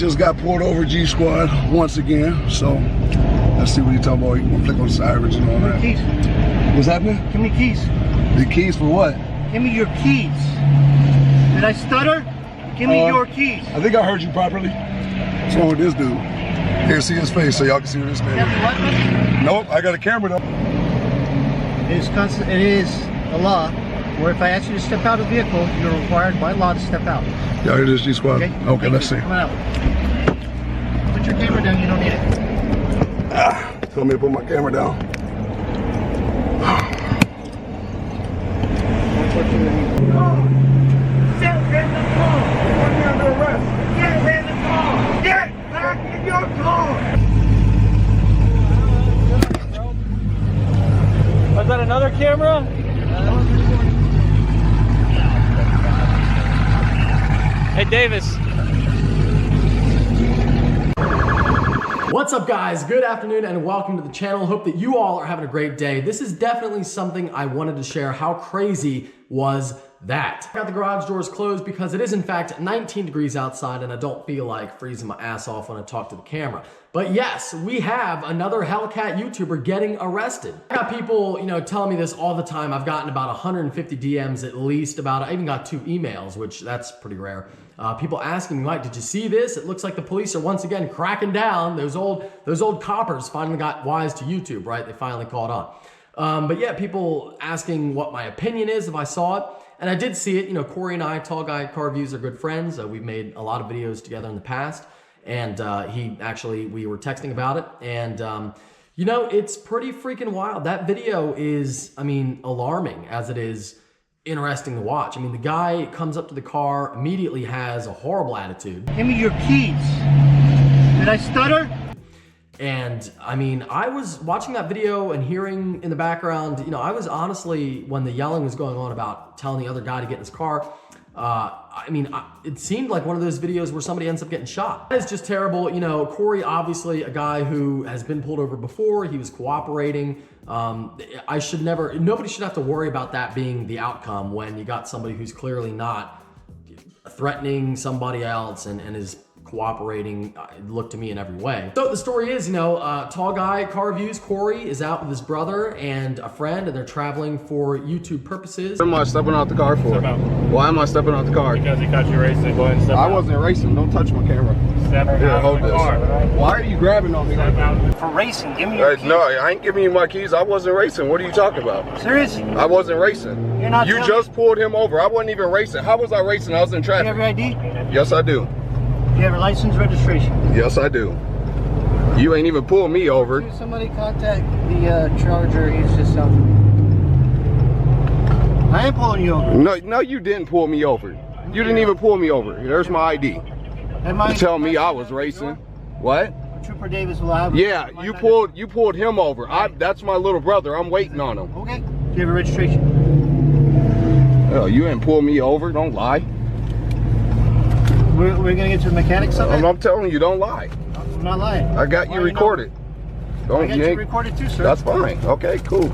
Just got pulled over, G Squad, once again. So let's see what he's talking about. You can click on sirens and all that. Keys. What's happening? Give me keys. The keys for what? Give me your keys. Did I stutter? Give me your keys. I think I heard you properly. What's wrong with this dude? Here, see his face so y'all can see what this man is. Nope, I got a camera though. It is a law where if I ask you to step out of the vehicle, you're required by law to step out. Y'all hear this, G Squad? Okay, let's see. Come on out. Put your camera down, you don't need it. Told me to put my camera down. Get in the car! You're under arrest! Get in the car! Get back in your car! Was that another camera? Hey, Davis. What's up, guys? Good afternoon and welcome to the channel. Hope that you all are having a great day. This is definitely something I wanted to share. How crazy was that? I got the garage doors closed because it is in fact 19 degrees outside and I don't feel like freezing my ass off when I talk to the camera. But yes, we have another HELLCAT YouTuber getting arrested. I got people, telling me this all the time. I've gotten about 150 DMs at least about it. I even got 2 emails, which that's pretty rare. People asking me, Mike, did you see this? It looks like the police are once again cracking down. Those old coppers finally got wise to YouTube, right? They finally caught on. But yeah, people asking what my opinion is if I saw it. And I did see it. Corey and I, Tall Guy Car Reviews, are good friends. We've made a lot of videos together in the past. And we were texting about it. And, it's pretty freaking wild. That video is, alarming as it is interesting to watch. The guy comes up to the car, immediately has a horrible attitude. Give me your keys. Did I stutter? And I was watching that video and hearing in the background, I was honestly, when the yelling was going on about telling the other guy to get in his car, it seemed like one of those videos where somebody ends up getting shot. That is just terrible. Corey, obviously a guy who has been pulled over before, he was cooperating. Nobody should have to worry about that being the outcome when you got somebody who's clearly not threatening somebody else and is cooperating, look to me in every way. So the story is, Tall Guy Car Reviews, Corey is out with his brother and a friend, and they're traveling for YouTube purposes. What am I stepping out the car for? Step out. Why am I stepping out the car? Because he caught you racing. Go ahead and step out. I wasn't racing. Don't touch my camera. Step Here, out hold of the this. car. Why are you grabbing on me? Step out. For racing, give me your keys. No, I ain't giving you my keys. I wasn't racing. What are you talking about? Seriously? I wasn't racing. You're not You just pulled him over. I wasn't even racing. How was I racing? I was in Do you have traffic. your ID? Yes, I do. Do you have your license registration? Yes, I do. You ain't even pulled me over. Somebody contact the charger. He's just something. I ain't pulling you over. No, you didn't pull me over. You didn't even pull me over. There's my ID. You tell me I was racing. What? Trooper Davis will have. Yeah, you pulled him over. That's my little brother. I'm waiting on him. Okay. Do you have a registration? Oh, you didn't pull me over. Don't lie. We're gonna get to the mechanics of it. I'm telling you, don't lie. I'm not lying. I got you recorded. I got you recorded too, sir. That's fine. Okay, cool.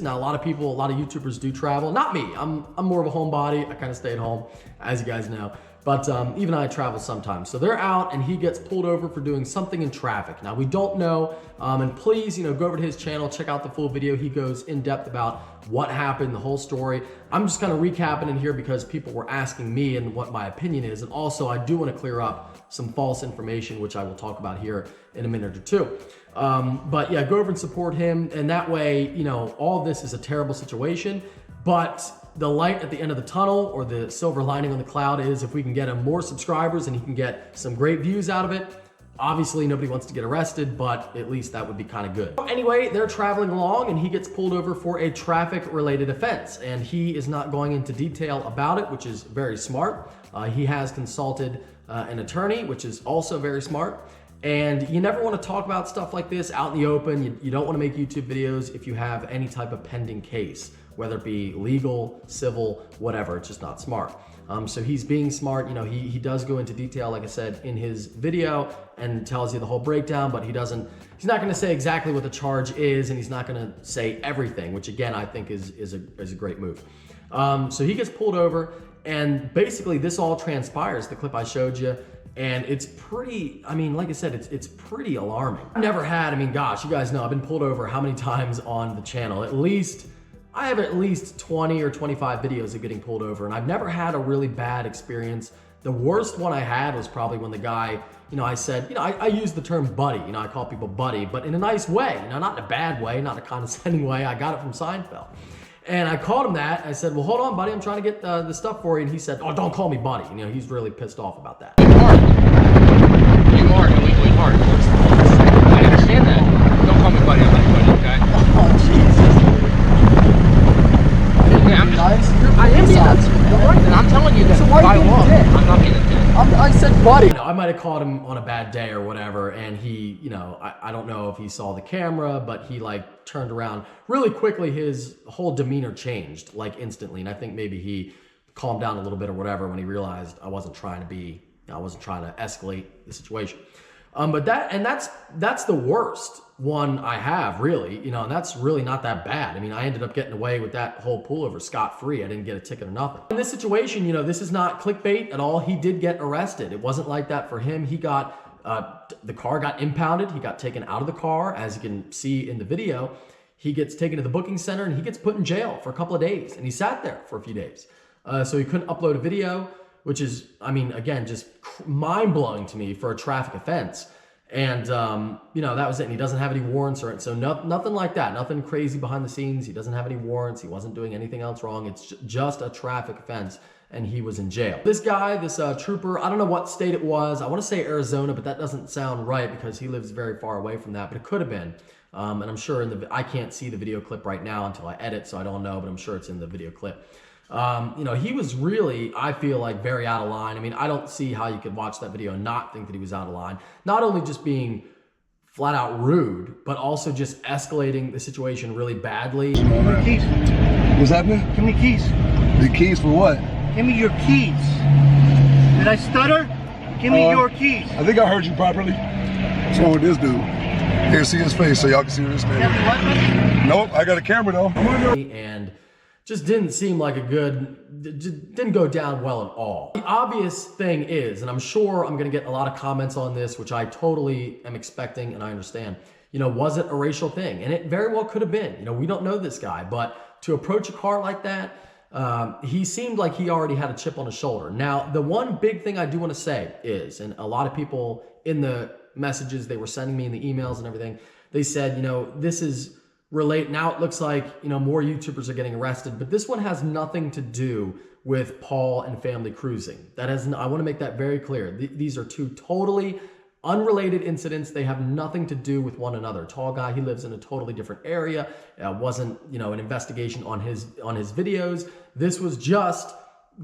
Now, a lot of YouTubers do travel. Not me. I'm more of a homebody. I kind of stay at home, as you guys know. But even I travel sometimes. So they're out and he gets pulled over for doing something in traffic. Now, we don't know. And please, go over to his channel, check out the full video. He goes in depth about what happened, the whole story. I'm just kind of recapping in here because people were asking me and what my opinion is. And also, I do want to clear up some false information, which I will talk about here in a minute or two. But yeah, go over and support him. And that way, all this is a terrible situation, but the light at the end of the tunnel, or the silver lining on the cloud, is if we can get him more subscribers and he can get some great views out of it. Obviously, nobody wants to get arrested, but at least that would be kind of good. Anyway, they're traveling along and he gets pulled over for a traffic-related offense, and he is not going into detail about it, which is very smart. He has consulted an attorney, which is also very smart. And you never want to talk about stuff like this out in the open. You don't want to make YouTube videos if you have any type of pending case, whether it be legal, civil, whatever. It's just not smart. So he's being smart. He does go into detail, like I said, in his video and tells you the whole breakdown, but he's not going to say exactly what the charge is, and he's not going to say everything, which again, I think is a great move. So he gets pulled over, And basically this all transpires, the clip I showed you, and it's pretty, I mean, like I said, it's pretty alarming. I've never had, I mean, gosh, you guys know I've been pulled over how many times on the channel? I have at least 20 or 25 videos of getting pulled over, and I've never had a really bad experience. The worst one I had was probably when the guy, I said, I use the term buddy, I call people buddy, but in a nice way, not in a bad way, not a condescending way. I got it from Seinfeld. And I called him that. I said, well, hold on, buddy. I'm trying to get the stuff for you. And he said, oh, don't call me buddy. He's really pissed off about that. You are illegally parked. I understand that. Don't call me buddy. I'm not buddy, okay? Oh, Jesus. Yeah, I'm just, Nice. I am being right, and I'm telling you that So why by are you being law, a dick? I'm not being a dick. I said buddy. I might have called him on a bad day or whatever, and he, I don't know if he saw the camera, but he turned around really quickly. His whole demeanor changed instantly, and I think maybe he calmed down a little bit or whatever when he realized I wasn't trying to escalate the situation. But that's the worst one I have, really, and that's really not that bad. I mean, I ended up getting away with that whole pullover scot-free. I didn't get a ticket or nothing. In this situation, this is not clickbait at all. He did get arrested. It wasn't like that for him. He got, the car got impounded. He got taken out of the car. As you can see in the video, he gets taken to the booking center and he gets put in jail for a couple of days. And he sat there for a few days. So he couldn't upload a video, which is, I mean, again, just mind-blowing to me for a traffic offense. And, that was it. And he doesn't have any warrants or so nothing like that. Nothing crazy behind the scenes. He doesn't have any warrants. He wasn't doing anything else wrong. It's just a traffic offense, and he was in jail. This guy, this trooper, I don't know what state it was. I want to say Arizona, but that doesn't sound right because he lives very far away from that, but it could have been. And I'm sure I can't see the video clip right now until I edit, so I don't know, but I'm sure it's in the video clip. He was really, I feel like, very out of line. I mean, I don't see how you could watch that video and not think that he was out of line. Not only just being flat out rude, but also just escalating the situation really badly. Give me your keys. What's happening? Give me keys. The keys for what? Give me your keys. Did I stutter? Give me your keys. I think I heard you properly. What's wrong with this dude? Here, see his face so y'all can see this man. Nope, I got a camera though. And just didn't seem like didn't go down well at all. The obvious thing is, and I'm sure I'm gonna get a lot of comments on this, which I totally am expecting and I understand, was it a racial thing? And it very well could have been. We don't know this guy, but to approach a car like that, he seemed like he already had a chip on his shoulder. Now, the one big thing I do wanna say is, and a lot of people in the messages they were sending me in the emails and everything, they said, this is now it looks like more YouTubers are getting arrested, but this one has nothing to do with Paul and family cruising. I want to make that very clear. These are two totally unrelated incidents. They have nothing to do with one another. Tall guy, he lives in a totally different area. Wasn't an investigation on his videos. This was just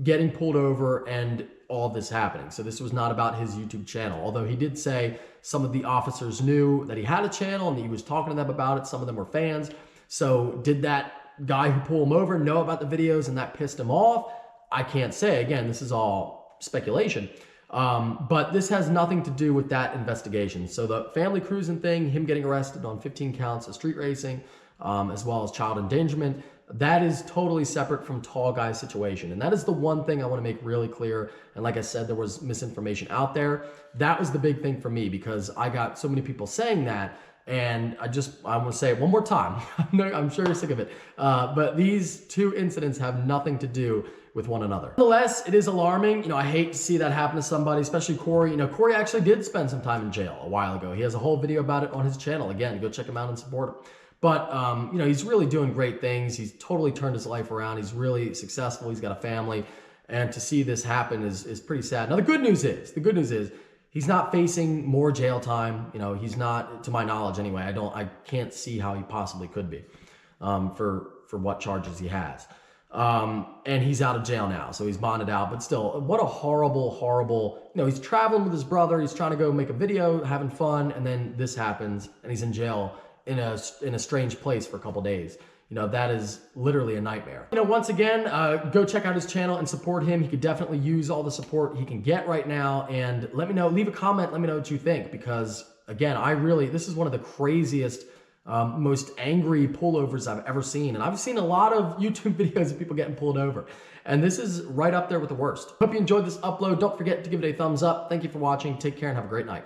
getting pulled over and all this happening. So this was not about his YouTube channel, although he did say some of the officers knew that he had a channel and he was talking to them about it. Some of them were fans. So did that guy who pulled him over know about the videos and that pissed him off? I can't say. Again, this is all speculation. But this has nothing to do with that investigation. So the family cruising thing, him getting arrested on 15 counts of street racing, as well as child endangerment, that is totally separate from Tall Guy's situation. And that is the one thing I want to make really clear. And like I said, there was misinformation out there. That was the big thing for me because I got so many people saying that. And I want to say it one more time. I'm sure you're sick of it. But these two incidents have nothing to do with one another. Nonetheless, it is alarming. I hate to see that happen to somebody, especially Corey. Corey actually did spend some time in jail a while ago. He has a whole video about it on his channel. Again, go check him out and support him. But, he's really doing great things. He's totally turned his life around. He's really successful. He's got a family. And to see this happen is pretty sad. Now, the good news is he's not facing more jail time. He's not, to my knowledge anyway. I can't see how he possibly could be for what charges he has. And he's out of jail now, so he's bonded out. But still, what a horrible, he's traveling with his brother. He's trying to go make a video, having fun. And then this happens and he's in jail in a strange place for a couple days. That is literally a nightmare. Once again, go check out his channel and support him. He could definitely use all the support he can get right now. And let me know, leave a comment, let me know what you think. Because again, this is one of the craziest most angry pullovers I've ever seen. And I've seen a lot of YouTube videos of people getting pulled over. And this is right up there with the worst. Hope you enjoyed this upload. Don't forget to give it a thumbs up. Thank you for watching. Take care and have a great night.